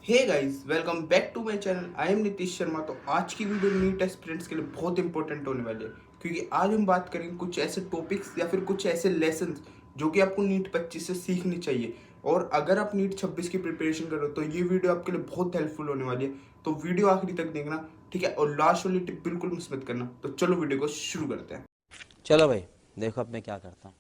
Hey guys, welcome back to my channel. I am Nitish Sharma. तो आज की वीडियो नीट एस्पिरेंट्स के लिए बहुत इंपॉर्टेंट होने वाली है, क्योंकि आज हम बात करेंगे कुछ ऐसे टॉपिक्स या फिर कुछ ऐसे लेसन्स जो कि आपको नीट 25 से सीखनी चाहिए। और अगर आप नीट 26 की प्रिपरेशन कर रहे हो तो ये वीडियो आपके लिए बहुत हेल्पफुल होने वाली है। तो वीडियो आखिरी तक देखना, ठीक है। और लास्ट वाली टिप बिल्कुल मिस मत करना। तो चलो वीडियो को शुरू करते हैं। चलो भाई, देखो अब मैं क्या करता हूँ।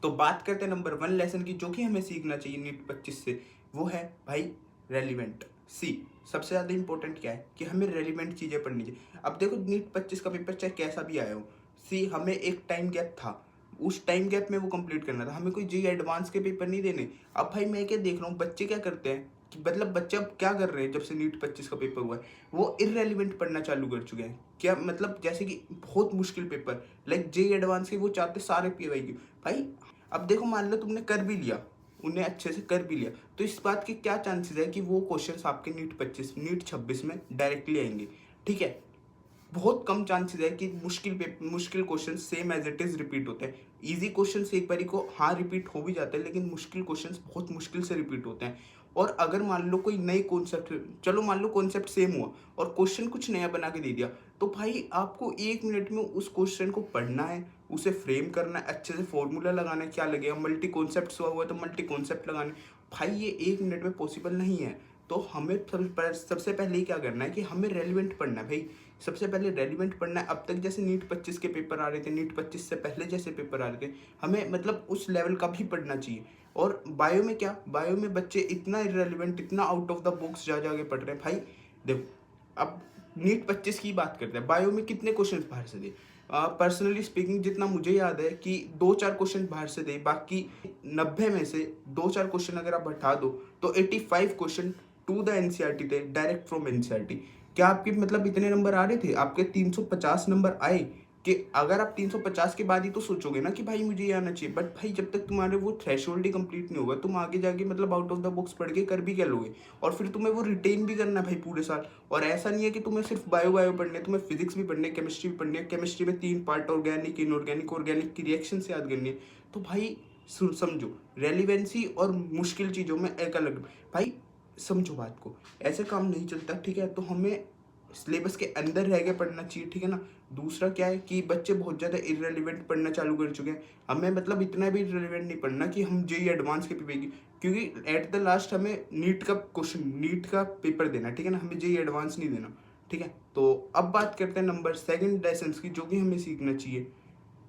तो बात करते हैं नंबर 1 लेसन की, जो कि हमें सीखना चाहिए नीट 25 से। वो है भाई रेलिवेंट। सी सबसे ज़्यादा इंपॉर्टेंट क्या है कि हमें रेलिवेंट चीज़ें पढ़नी चाहिए। अब देखो, नीट 25 का पेपर चाहे कैसा भी आया हो, सी हमें एक टाइम गैप था, उस टाइम गैप में वो कंप्लीट करना था। हमें कोई जी एडवांस के पेपर नहीं देने। अब भाई मैं क्या देख रहा हूँ, बच्चे क्या करते हैं कि मतलब बच्चे अब क्या कर रहे हैं, जब से नीट 25 का पेपर हुआ है वो इररेलीवेंट पढ़ना चालू कर चुके हैं। क्या मतलब, जैसे कि बहुत मुश्किल पेपर लाइक जे एडवांस के वो चाहते सारे पीवाई की। भाई अब देखो, मान लो तुमने कर भी लिया, उन्हें अच्छे से कर भी लिया, तो इस बात के क्या चांसेस है कि वो क्वेश्चंस आपके नीट 26 में डायरेक्टली आएंगे। ठीक है, बहुत कम चांसेस है कि मुश्किल question same as it is repeat होते हैं। इजी क्वेश्चन एक बारी को हाँ रिपीट हो भी जाते हैं, लेकिन मुश्किल क्वेश्चन बहुत मुश्किल से रिपीट होते हैं। और अगर मान लो कोई नई कॉन्सेप्ट, चलो मान लो कॉन्सेप्ट सेम हुआ और क्वेश्चन कुछ नया बना के दे दिया, तो भाई आपको 1 मिनट में उस क्वेश्चन को पढ़ना है, उसे फ्रेम करना है, अच्छे से फॉर्मूला लगाना है, क्या लगेगा, मल्टी कॉन्सेप्ट हुआ तो मल्टी कॉन्सेप्ट लगाने। भाई ये 1 मिनट में पॉसिबल नहीं है। तो हमें सबसे पहले ही क्या करना है कि हमें रेलिवेंट पढ़ना है भाई। सबसे पहले रेलिवेंट पढ़ना है। अब तक जैसे नीट 25 के पेपर आ रहे थे, नीट 25 से पहले जैसे पेपर आ रहे थे, हमें मतलब उस लेवल का भी पढ़ना चाहिए। और बायो में क्या, बायो में बच्चे इतना इरेलीवेंट, इतना आउट ऑफ द बॉक्स जा जाके पढ़ रहे हैं भाई। देखो अब नीट 25 की बात करते हैं, बायो में कितने क्वेश्चन बाहर से दे। पर्सनली स्पीकिंग, जितना मुझे याद है कि 2-4 क्वेश्चन बाहर से दे, बाकी 90 में से 2-4 क्वेश्चन अगर आप हटा दो तो 85 क्वेश्चन टू द एनसीईआरटी थे, डायरेक्ट फ्रॉम एनसीईआरटी। क्या आपके मतलब इतने नंबर आ रहे थे? आपके 350 नंबर आए। कि अगर आप 350 के बाद ही तो सोचोगे ना कि भाई मुझे ये आना चाहिए, बट भाई जब तक तुम्हारे वो थ्रेशोल्ड ही कंप्लीट नहीं होगा, तुम आगे जाके मतलब आउट ऑफ द बॉक्स पढ़ के कर भी क्या लोगे? और फिर तुम्हें वो रिटेन भी करना है भाई पूरे साल। और ऐसा नहीं है कि तुम्हें सिर्फ बायो बायो पढ़ने, तुम्हें फिजिक्स भी पढ़ने, केमिस्ट्री भी पढ़नी है। केमिस्ट्री में 3 पार्ट, ऑर्गेनिक, इनऑर्गेनिक, ऑर्गेनिक की रिएक्शन से याद करनी है। तो भाई समझो, रेलिवेंसी और मुश्किल चीज़ों में एक अलग भाई, समझो बात को, ऐसे काम नहीं चलता। ठीक है, तो हमें सिलेबस के अंदर रह के पढ़ना चाहिए, ठीक है ना। दूसरा क्या है कि बच्चे बहुत ज़्यादा इररेलीवेंट पढ़ना चालू कर चुके हैं। हमें मतलब इतना भी इररेलीवेंट नहीं पढ़ना कि हम जेई एडवांस के पेपर की, क्योंकि एट द लास्ट हमें नीट का क्वेश्चन, नीट का पेपर देना है, ठीक है ना। हमें जेई एडवांस नहीं देना, ठीक है। तो अब बात करते हैं नंबर 2 लेसन की, जो कि हमें सीखना चाहिए।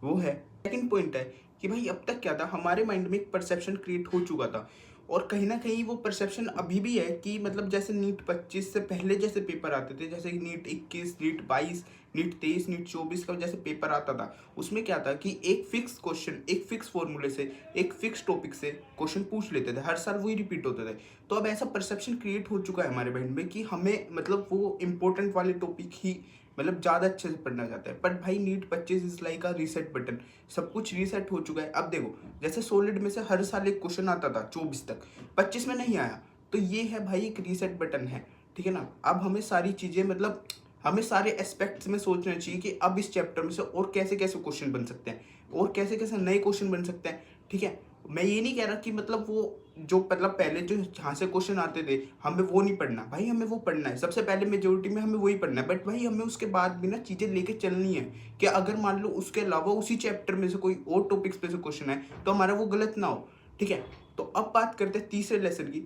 वो है सेकंड पॉइंट है कि भाई अब तक क्या था, हमारे माइंड में एक परसेप्शन क्रिएट हो चुका था, और कहीं ना कहीं वो परसेप्शन अभी भी है कि मतलब जैसे नीट 25 से पहले जैसे पेपर आते थे, जैसे कि नीट 21, नीट 22, नीट 23, नीट 24 का जैसे पेपर आता था, उसमें क्या था कि एक फिक्स क्वेश्चन, एक फिक्स फॉर्मूले से, एक फिक्स टॉपिक से क्वेश्चन पूछ लेते थे, हर साल वही रिपीट होते थे। तो अब ऐसा परसेप्शन क्रिएट हो चुका है हमारे माइंड में कि हमें मतलब वो इंपॉर्टेंट वाले टॉपिक ही मतलब ज़्यादा अच्छे से पढ़ना चाहता है। बट भाई NEET 25 is like a reset button, सब कुछ रीसेट हो चुका है। अब देखो, जैसे सॉलिड में से हर साल एक क्वेश्चन आता था 24 तक, 25 में नहीं आया, तो ये है भाई एक रीसेट बटन है, ठीक है ना। अब हमें सारी चीज़ें मतलब हमें सारे एस्पेक्ट्स में सोचना चाहिए कि अब इस चैप्टर में से और कैसे कैसे क्वेश्चन बन सकते हैं, और कैसे कैसे नए क्वेश्चन बन सकते हैं, ठीक है। मैं ये नहीं कह रहा कि मतलब वो जो मतलब पहले जो जहाँ से क्वेश्चन आते थे हमें वो नहीं पढ़ना, भाई हमें वो पढ़ना है, सबसे पहले मेजोरिटी में हमें वही पढ़ना है। बट भाई हमें उसके बाद भी ना चीज़ें लेके चलनी है कि अगर मान लो उसके अलावा उसी चैप्टर में से कोई और टॉपिक्स पे से क्वेश्चन है तो हमारा वो गलत ना हो, ठीक है। तो अब बात करते हैं तीसरे लेसन की।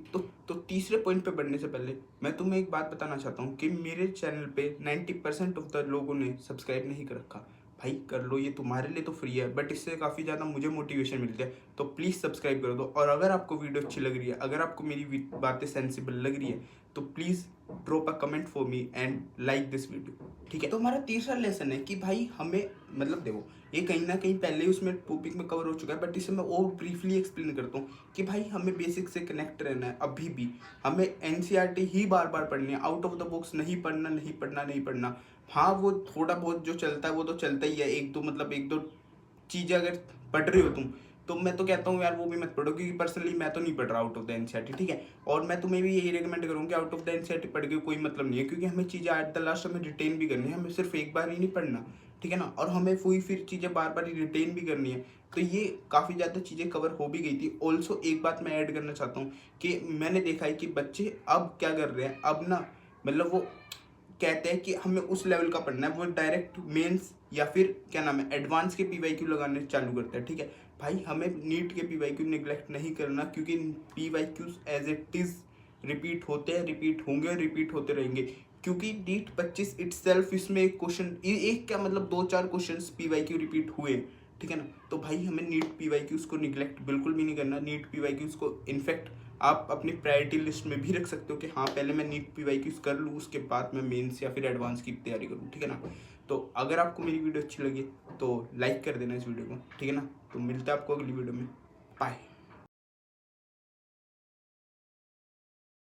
तो तीसरे पॉइंट पे बढ़ने से पहले मैं तुम्हें एक बात बताना चाहता हूँ कि मेरे चैनल पे 90% ऑफ द लोगों ने सब्सक्राइब नहीं कर रखा। भाई कर लो, ये तुम्हारे लिए तो फ्री है, बट इससे काफ़ी ज़्यादा मुझे मोटिवेशन मिलती है। तो प्लीज़ सब्सक्राइब कर दो। और अगर आपको वीडियो अच्छी लग रही है, अगर आपको मेरी बातें सेंसिबल लग रही है, तो please drop a comment for me and like this video, ठीक है। तो हमारा तीसरा लेसन है कि भाई हमें मतलब देखो, ये कहीं ना कहीं पहले ही उसमें टॉपिक में कवर हो चुका है, बट इसे मैं और ब्रीफली एक्सप्लेन करता हूँ कि भाई हमें बेसिक से कनेक्ट रहना है। अभी भी हमें एनसीईआरटी ही बार बार पढ़नी है, आउट ऑफ द बॉक्स नहीं पढ़ना, नहीं पढ़ना, नहीं पढ़ना। हाँ वो थोड़ा बहुत जो चलता है वो तो चलता ही है, एक दो मतलब एक दो चीज़ें अगर पढ़ रहे हो तुम, तो मैं तो कहता हूँ यार वो भी मत पढ़ो, क्योंकि पर्सनली मैं तो नहीं पढ़ रहा आउट ऑफ द एनसीईआरटी, ठीक है। और मैं तुम्हें भी यही रिकमेंड करूँगा कि आउट ऑफ द एनसीईआरटी पढ़ के कोई मतलब नहीं है, क्योंकि हमें चीज़ें एट द लास्ट हमें रिटेन भी करनी है, हमें सिर्फ एक बार ही नहीं पढ़ना, ठीक है ना, और हमें वही फिर चीज़ें बार बार रिटेन भी करनी है। तो ये काफ़ी ज़्यादा चीज़ें कवर हो भी गई थी। ऑल्सो एक बात मैं ऐड करना चाहता हूँ कि मैंने देखा है कि बच्चे अब क्या कर रहे हैं, अब ना मतलब वो कहते हैं कि हमें उस लेवल का पढ़ना है, वो डायरेक्ट मेंस या फिर क्या नाम है एडवांस के पीवाईक्यू लगाने चालू करते हैं। ठीक है भाई, हमें नीट के पीवाईक्यू निगलेक्ट नहीं करना, क्योंकि PYQs as it is repeat होते हैं, रिपीट होंगे, रिपीट होते रहेंगे। क्योंकि नीट 25 इटसेल्फ इसमें एक क्वेश्चन, एक क्या मतलब 2-4 क्वेश्चंस पीवाईक्यू रिपीट हुए, ठीक है ना। तो भाई हमें नीट पीवाईक्यूज को निगलेक्ट बिल्कुल भी नहीं करना। नीट पीवाईक्यूज को इनफैक्ट आप अपनी प्रायोरिटी लिस्ट में भी रख सकते हो कि हाँ पहले मैं नीट पीवाईक्यूज कर लूँ, उसके बाद मैं मेंस या फिर एडवांस की तैयारी करूँ, ठीक है ना। तो अगर आपको मेरी वीडियो अच्छी लगी तो लाइक कर देना इस वीडियो को, ठीक है ना। तो मिलता है आपको अगली वीडियो में, बाय।